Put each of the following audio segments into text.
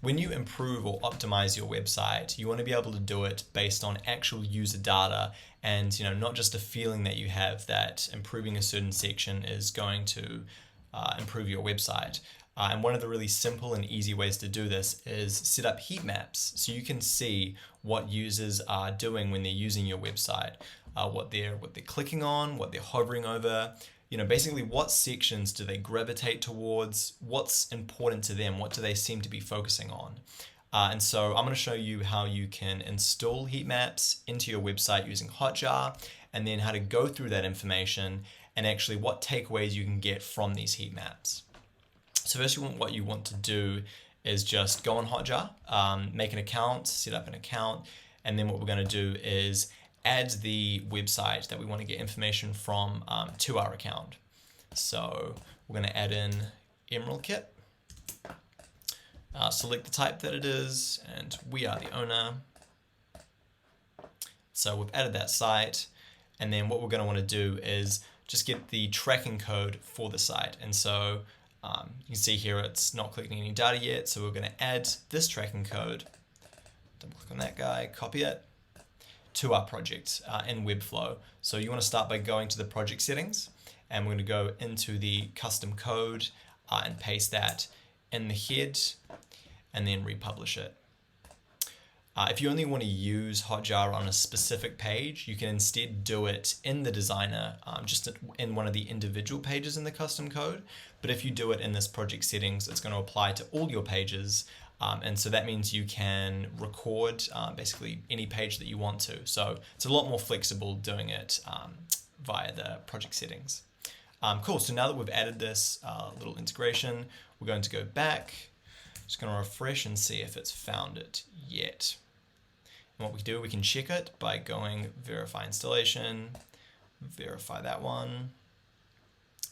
when you improve or optimize your website, you want to be able to do it based on actual user data and not just a feeling that you have that improving a certain section is going to improve your website. And one of the really simple and easy ways to do this is set up heat maps so you can see what users are doing when they're using your website, what they're clicking on, what they're hovering over. Basically what sections do they gravitate towards, what's important to them, what do they seem to be focusing on. And so I'm going to show you how you can install heat maps into your website using Hotjar, and then how to go through that information and actually what takeaways you can get from these heat maps. So first, what you want to do is just go on Hotjar, make an account, set up an account, and then what we're going to do is add the website that we want to get information from to our account. So we're going to add in Emerald Kit, select the type that it is, and we are the owner. So we've added that site, and then what we're going to want to do is just get the tracking code for the site. And so you can see here it's not collecting any data yet, so we're going to add this tracking code, double click on that guy, copy it, to our project in Webflow. So you want to start by going to the project settings, and we're going to go into the custom code and paste that in the head, and then republish it. If you only want to use Hotjar on a specific page, you can instead do it in the designer, just in one of the individual pages in the custom code. But if you do it in this project settings, it's going to apply to all your pages. And so that means you can record basically any page that you want to. So it's a lot more flexible doing it via the project settings. Cool, so now that we've added this little integration, we're going to go back. Just going to refresh and see if it's found it yet. And what we do, we can check it by going verify installation, verify that one,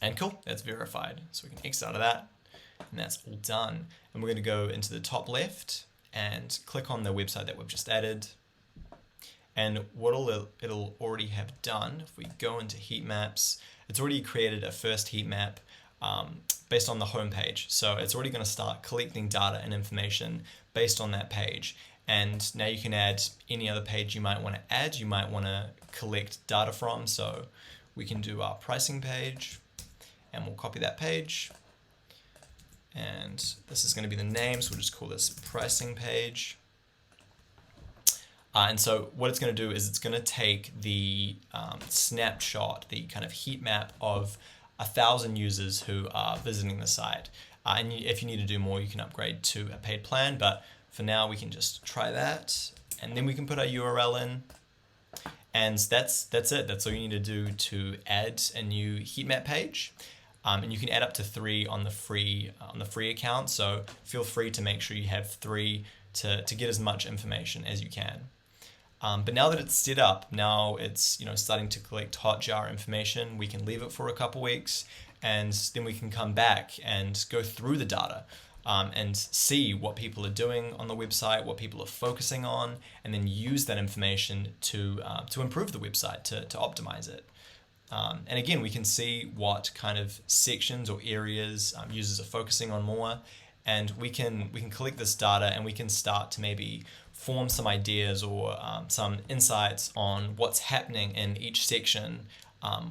and cool, that's verified. So we can exit out of that, and that's all done. And we're going to go into the top left and click on the website that we've just added. And what it'll already have done, if we go into heat maps, it's already created a first heat map based on the home page. So it's already going to start collecting data and information based on that page. And now you can add any other page you might want to add, you might want to collect data from. So we can do our pricing page, and we'll copy that page. And this is going to be the name, so we'll just call this pricing page. And so what it's going to do is it's going to take the snapshot, the kind of heat map of 1,000 users who are visiting the site. And if you need to do more, you can upgrade to a paid plan, but for now we can just try that, and then we can put our URL in, and that's it. That's all you need to do to add a new heat map page. And you can add up to 3 on the free account, so feel free to make sure you have 3 to get as much information as you can. But now that it's set up, now it's starting to collect Hotjar information. We can leave it for a couple weeks, and then we can come back and go through the data and see what people are doing on the website, what people are focusing on, and then use that information to improve the website, to optimize it. And again, we can see what kind of sections or areas users are focusing on more, and we can collect this data, and we can start to maybe form some ideas or some insights on what's happening in each section,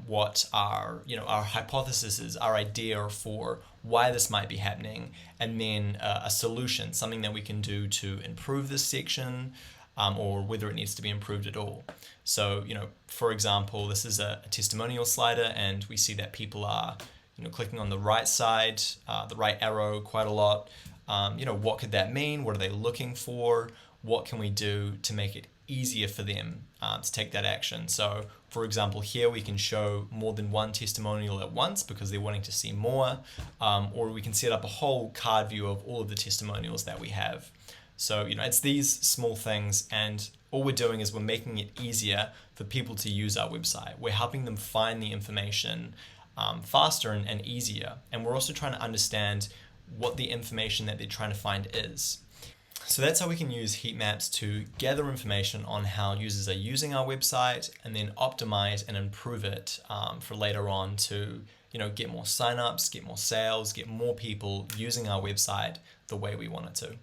what our hypothesis is, our idea for why this might be happening, and then a solution, something that we can do to improve this section, or whether it needs to be improved at all. So, for example, this is a testimonial slider, and we see that people are, clicking on the right side, the right arrow quite a lot. What could that mean? What are they looking for? What can we do to make it easier for them to take that action? So, for example, here we can show more than one testimonial at once because they're wanting to see more, or we can set up a whole card view of all of the testimonials that we have. So, it's these small things, and all we're doing is we're making it easier for people to use our website. We're helping them find the information faster and easier, and we're also trying to understand what the information that they're trying to find is. So that's how we can use heat maps to gather information on how users are using our website, and then optimize and improve it for later on to get more signups, get more sales, get more people using our website the way we want it to.